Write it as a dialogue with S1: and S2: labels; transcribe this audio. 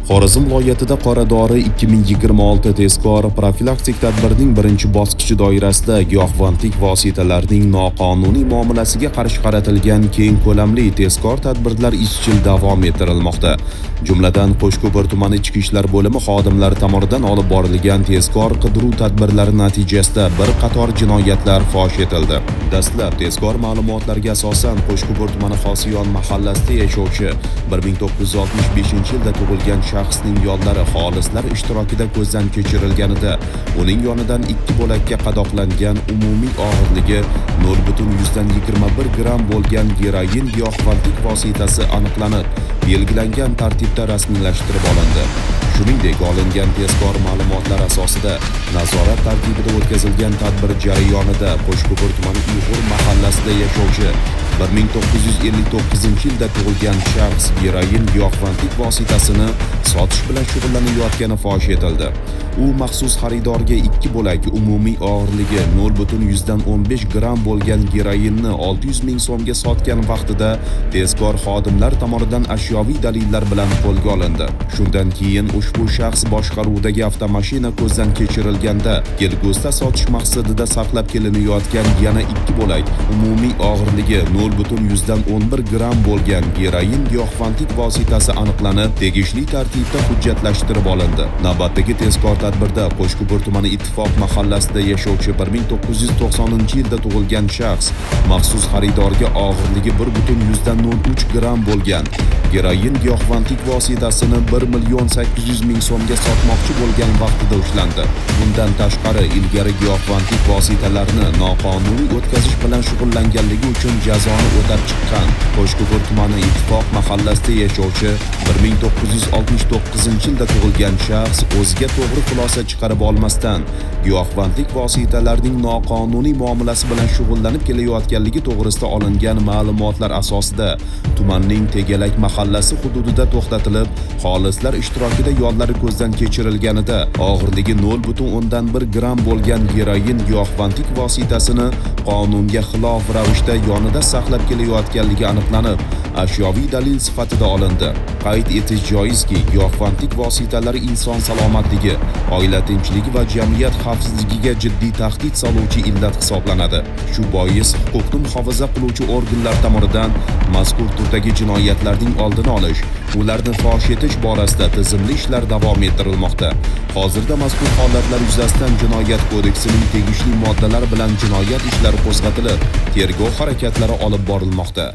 S1: Xorazm viloyatida qora dori 2026 tezkor profilaktik tadbirning birinchi bosqichi doirasida giyohvandlik vositalarining noqonuniy muomalasiga qarshi qaratilgan keng ko'lamli tezkor tadbirlar izchil davom ettirilmoqda. Jumladan, Qo'shko'pir tumani ichki ishlar bo'limi xodimlari tomonidan olib borilgan tezkor qidiruv tadbirlari natijasida bir qator jinoyatlar fosh etildi. Dastlab tezkor ma'lumotlarga asosan Qo'shko'pir tumani Xosiyon mahallasida yashovchi 1965-yilda tug'ilgan shaxsning yollari xolislar ishtirokida ko'zdan kechirilganida uning yonidan 2 bo'lakka qadoqlangan umumiy og'irligi 0,21 gram bo'lgan geroin giyohvandlik vositasi aniqlanib, belgilangan tartibda rasmiylashtirib olindi. Shuningdek, olingan tezkor ma'lumotlar asosida nazorat tartibida o'tkazilgan tadbir jarayonida Qo'shko'pir tumani Uyg'ur mahallasida yashovchi 1959-yilda tug'ilgan shaxs geroin giyohvandlik vositasini sotish bilan shug'ullanayotgani fosh etildi. U maxsus xaridorga 2 bo'lak umumiy og'irligi 0,15 gram bo'lgan geroinni 600 ming so'mga sotgan vaqtida tezkor xodimlar tomonidan ashyoviy dalillar bilan qo'lga olindi. Shundan keyin ushbu shaxs boshqaruvidagi avtomashina ko'zdan kechirilganda kelgusida sotish maqsadida saqlab kelinayotgan yana 2 bo'lak umumiy og'irligi 0,11 gram bo'lgan geroin giyohvandlik vositasi aniqlanib, tegishli tartibda hujjatlashtirib olindi. Navbatdagi tezkor tadbirda Qo'shko'pir tumani Ittifoq mahallasida yashovchi 1990-yilda tug'ilgan shaxs maxsus xaridorga og'irligi 1,03 gram bo'lgan geroin giyohvandlik vositasini 1,800,000 so'mga sotmoqchi bo'lgan vaqtida ushlandi. Bundan tashqari, ilgari giyohvandlik vositalarini noqonuniy o'tkazish bilan shug'ullanganligi uchun jazoni o'tab chiqqan Qo'shko'pir tumani Ittifoq mahallasida yashovchi 1969-yilda tug'ilgan shaxs o'ziga to'g'ri xulosa chiqarib olmasdan giyohvandlik vositalarining noqonuniy muomalasi bilan shug'ullanib kelayotganligi to'g'risida olingan ma'lumotlar asosida tumanning Tegalak mahallasi hududida to'xtatilib, xolislar ishtirokida yollari ko'zdan kechirilganida og'irligi 0,1 gram bo'lgan geroin giyohvandlik vositasini qonunga xilof ravishda yonida saqlab kelayotganligi aniqlanib, ashyoviy dalil sifatida olindi. Qayd etish joizki, giyohvandlik vositalari inson salomatligi, oila tinchligi va jamiyat xavfsizligiga jiddiy tahdid soluvchi illat hisoblanadi. Shu bois huquqni muhofaza qiluvchi organlar tomonidan mazkur turdagi jinoyatlarning oldini olish, ularni fosh etish borasida tizimli ishlar davom ettirilmoqda. Hozirda mazkur holatlar yuzasidan Jinoyat kodeksining tegishli moddalari bilan jinoyat ishlari qo'zg'atilib, tergov harakatlari olib borilmoqda.